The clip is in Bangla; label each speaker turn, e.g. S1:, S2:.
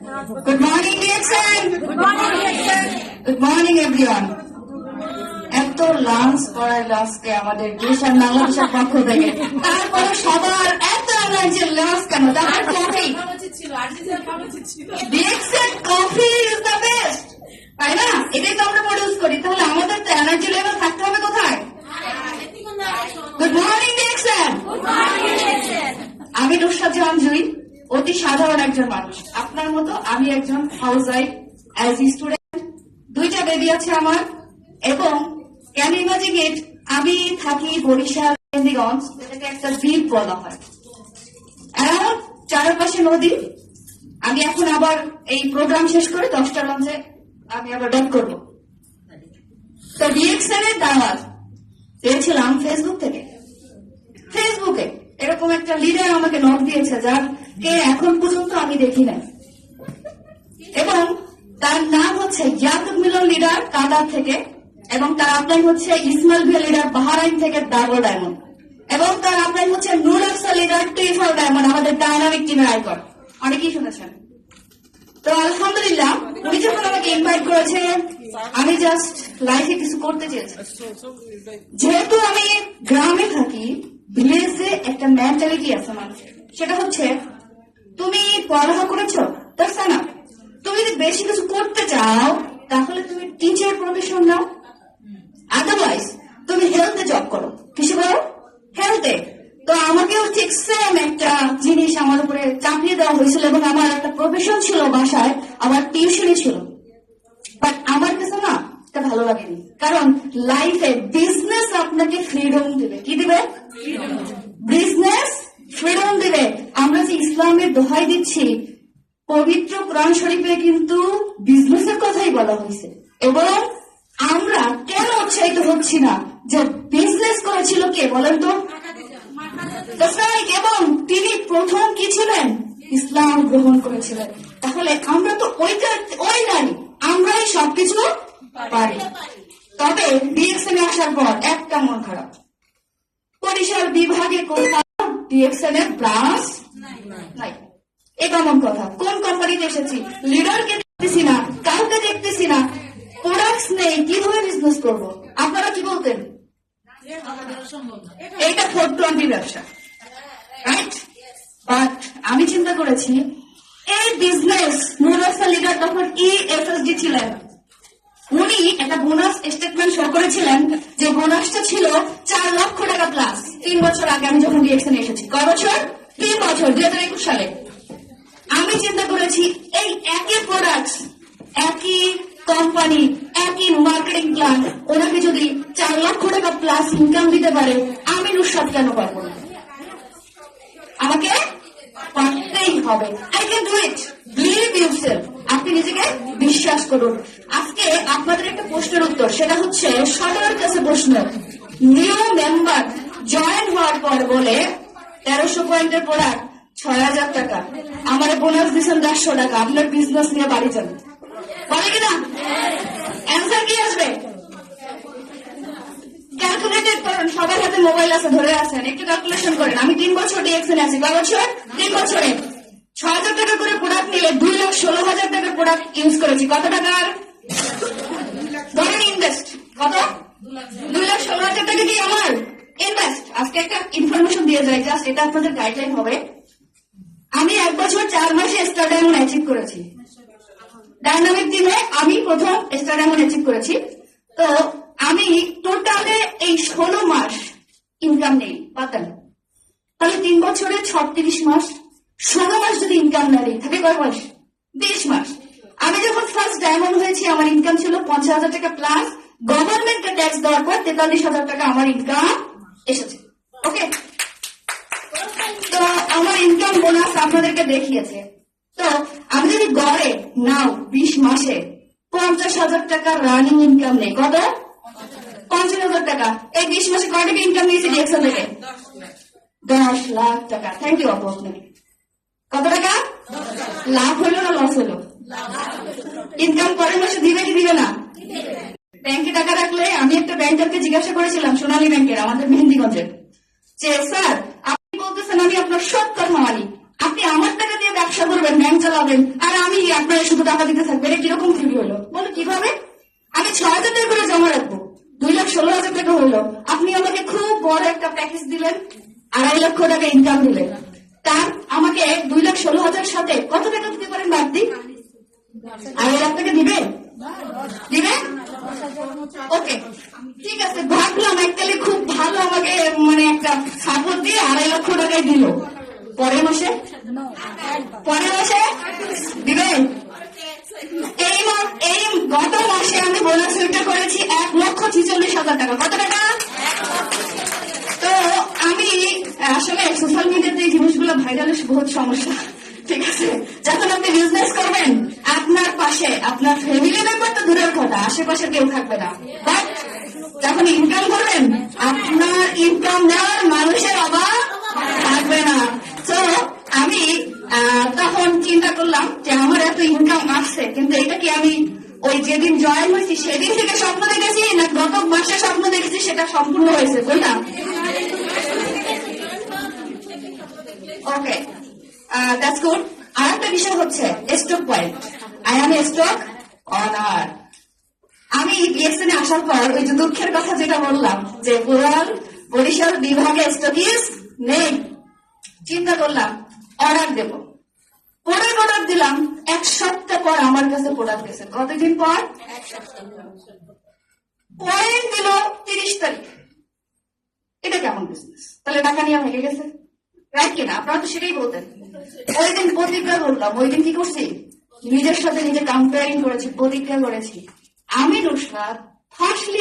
S1: Good morning, Dixon.
S2: Good morning, Dixon.
S1: Good morning, everyone. এত লাঞ্চ করার আজকে আমাদের দেশ আর বাংলাদেশের পক্ষ থেকে, তারপরে সবার এত এনার্জি লাঞ্চ কেন? তারপর coffee, ডিএক্সেন coffee is the best, তাই না? এটাই তো আমরা প্রডিউস করি, তাহলে আমাদের তো এনার্জি লেভেল থাকতে হবে কোথায়? Good morning ডিএক্সেন। আমি নুসরাত জাহান জুই, অতি সাধারণ একজন মানুষ, আপনার মতো আমি একজন হাউস ওয়াইফ অ্যাজ স্টুডেন্ট, দুইটা বেবি আছে আমার, এবং ক্যান ইমাজিন ইট, আমি থাকি বরিশাল মেহেন্দিগঞ্জ, যেটাকে একটা দ্বীপ বলা হয়, অ্যারাউন্ড চারপাশে নদী। আমি এখন আবার এই প্রোগ্রাম শেষ করে 10টা লঞ্চে আমি আবার ব্যাক করবো। তো ডিএক্সএন এর দাওয়াত পেয়েছিলাম ফেসবুক থেকে। ফেসবুকে এরকম একটা লিডার আমাকে নক দিয়েছে, যার কে এখন পর্যন্ত আমি দেখি নাই, এবং তার নাম হচ্ছে ইয়াকুব মিলন লিডার কাতার থেকে, এবং তার আপলাইন হচ্ছে ইসমাইল ভে লিডার বাহরাইন থেকে ডাবল ডায়মন্ড, এবং তার আপলাইন হচ্ছে নুর আফসা লিডার টি4 ডায়মন্ড, আমাদের ডায়নামিক টিমের আইকন। অনেকেই শুনেছেন। তো আলহামদুলিল্লাহ, উনি যখন আমাকে ইনভাইট করেছে, আমি জাস্ট লাইফে কিছু করতে চেয়েছি। যেহেতু আমি গ্রামে থাকি, ভিলেজে একটা মেন্টালিটি আছে মানুষের, সেটা হচ্ছে তুমি পড়াশোনা করেছো, দ্যাটস না, তুমি যদি বেশি কিছু করতে চাও তাহলে তুমি টিচার প্রফেশন নাও, আদারওয়াইজ তুমি হেলথে জব করো। কিসে করো? হেলথে। তো আমাকেও ঠিক সেম একটা জিনিস আমার উপরে চাপিয়ে দেওয়া হয়েছিল, এবং আমার একটা প্রফেশন ছিল বাসায়, আমার টিউশনই ছিল, বাট আমার কাছে না এটা ভালো লাগেনি, কারণ লাইফে বিজনেস আপনাকে ফ্রিডম দিবে। কি দিবে? বিজনেস ফ্রিডম দিবে। আমরা যে ইসলামের দোহাই দিচ্ছি, পবিত্র কোরআন শরীফে কিন্তু বিজনেসের কথাই বলা হয়েছে, এবং আমরা কেন উৎসাহিত হচ্ছি না যে বিজনেস করেছিল কে বলেন তো? এবং তিনি প্রথম কি ছিলেন? ইসলাম গ্রহণ করেছিলেন। তাহলে আমরা তো ওই নারী, আমরাই সবকিছু পারি। তবে ডিএক্সএন আসার পর একটা মন খারাপ, বরিশাল বিভাগে কোথাও ডিএক্সএন এর ব্রাঞ্চ নাই। এ কেমন কথা? কোন কোম্পানিতে এসেছি, লিডারকে দেখতেছি না, কাউকে দেখতেছি না, প্রোডাক্টস নেই, কিভাবে বিজনেস করবো? আপনারা কি বলতেন? এইটা 420 ব্যবসা, রাইট? বাট আমি চিন্তা করেছি, এই বিজনেস নুরাসা লিডার তখন EFSD ছিলেন, উনি একটা বোনাস স্টেটমেন্ট শো করেছিলেন, যে বোনাসটা ছিল 4 লক্ষ টাকা প্লাস। 3 বছর আগে আমি যখন ডিএক্সএন এসেছি, কয় বছর? 3 বছর, 2021 সালে। আমি চিন্তা করেছি, এই একই প্রোডাক্ট, একই কোম্পানি, একই মার্কেটিং প্ল্যান, ওনাকে যদি 4 লক্ষ টাকা প্লাস ইনকাম দিতে পারে, আমি নুসরাত কেন পারবো না? আমাকে পারতেই হবে। I can do it, believe yourself. আপনি নিজেকে বিশ্বাস করুন। আজকে আপনাদের একটা প্রশ্নের উত্তর, সেটা হচ্ছে সবার কাছে প্রশ্ন, নিউ মেম্বার জয়েন হওয়ার পর বলে 1300 পয়েন্টের প্রোডাক্ট 6000 টাকা, আমার বোনাস দিচ্ছেন 100 টাকা, আপনার বিজনেস নিয়ে বাড়ি যান, বলে কিনা? অ্যান্সার কি আসবে? ক্যালকুলেটেড করুন, সবার হাতে মোবাইল আছে, ধরে আছেন, একটু ক্যালকুলেশন করেন। আমি 3 বছর ডিএক্সএন আছি, কয় বছর? 3 বছরে 6000 টাকা করে প্রোডাক্ট নিলে 2,16,000 টাকার প্রোডাক্ট ইউজ করেছি। কত টাকার ধরেন ইনভেস্ট? কত? 2,16,000 টাকা কি আমার ইনভেস্ট? আজকে একটা ইনফরমেশন দিয়ে যায়, জাস্ট এটা আপনাদের গাইডলাইন হবে। আমি 1 বছর 4 মাসে স্টার ডায়মন্ড অ্যাচিভ করেছি। ডাইনামিক টিমে আমি প্রথম স্টার ডায়মন্ড অ্যাচিভ করেছি। তো আমি টোটালে এই 16 মাস ইনকাম নেই, পাতেন, তাহলে 3 বছরে 36 মাস, 16 মাস যদি ইনকাম না নেই, থাকে কয় মাস? 20 মাস। আমি যখন ফার্স্ট ডায়মন্ড হয়েছি, আমার ইনকাম ছিল 50,000 টাকা প্লাস, গভর্নমেন্টকে ট্যাক্স দেওয়ার পর 43,000 টাকা আমার ইনকাম এসেছে। ওকে, তো আমার ইনকাম বোনাস আপনাদেরকে দেখিয়েছে। তো আমি যদি গড়ে নাও 20 মাসে 50,000 টাকা রানিং ইনকাম নেই, কত? 50,000 টাকা। এই 20 মাসে কয় টাকা ইনকাম নিয়েছি ডিএক্সএন থেকে? 10 লাখ টাকা। থ্যাংক ইউ আপু। আপনাকে কত টাকা লাভ হলো না লস হলো? ইনকাম পরের মাসে দিবে কি দিবে না? ব্যাংকে টাকা রাখলে, আমি একটা ব্যাংকারকে জিজ্ঞাসা করেছিলাম, সোনালী ব্যাংকের, আমাদের মেহেন্দিগঞ্জের, যে স্যার আপনি বলতেছেন আমি আপনার সব কথা মানি, আপনি আমার টাকা দিয়ে ব্যবসা করবেন, ব্যাংক চালাবেন আর আমি আপনারা শুধু টাকা দিতে থাকবেন, এটা কিরকম ফিল হলো বলো? কিভাবে আমি 6,000 টাকা করে জমা রাখবো, 2,16,000 টাকা হলো, আপনি আমাকে খুব বড় একটা প্যাকেজ দিলেন, 2.5 লক্ষ টাকা ইনকাম দিলেন, তার আমাকে 2,16,000 সাথে কত টাকা দিতে পারেন বাদ দিই? 2.5 লাখ টাকা দিবে? দিবে? ওকে, ঠিক আছে, ভাবলাম এককালে খুব ভালো আমাকে মানে একটা সাপোর্ট দিয়ে 2.5 লক্ষ টাকায় দিল। পরের মাসে দিবে? এই গত মাসে আমি বোনাস উইথড্র করেছি 1,46,000 টাকা। কত টাকা? তো আমি আসলে সোশ্যাল মিডিয়াতে এই জিনিসগুলো ভাইরাল বহুত সমস্যা, ঠিক আছে? যখন আপনি বিজনেস করবেন আপনার পাশে আপনার ফ্যামিলি মেম্বার তো দূরের কথা, আশেপাশে কেউ থাকবে না, বাট যখন ইনকাম করবেন আপনার ইনকাম নেওয়ার মানুষের অভাব থাকবে না। তো আমি তখন চিন্তা করলাম যে আমার এত ইনকাম আসছে, কিন্তু এটা কি আমি ওই যেদিন জয়েন হয়েছি সেদিন থেকে স্বপ্ন দেখেছি না গত মাসে স্বপ্ন দেখেছি সেটা সম্পূর্ণ হয়েছে বলটা? ওকে, দ্যাটস গুড। আর একটা বিষয় হচ্ছে stock point. I M A stock honour. আমি বিএসএন এ আসার পর ওই যে দুঃখের কথা যেটা বললাম যে বরিশাল বিভাগে স্টকিস নেই, চিন্তা করলাম অর্ডার দেব। অর্ডার দিলাম, 1 সপ্তাহ পর আমার কাছে প্রোডাক্ট গেছে। কতদিন পর? 1 সপ্তাহ। পয়েন্ট দিল 30 তারিখ। এটা কেমন বিজনেস? তাহলে টাকা নিয়ে ভেঙে গেছে, রাইট কিনা? আপনারা তো সেটাই বলতেন। ওই দিন প্রতিজ্ঞা করলাম, ওই দিন কি করছি? নিজের সাথে নিজে কম্পেয়ারিং করেছি, প্রতিজ্ঞা করেছি আমি নুসরাত ফার্স্টলি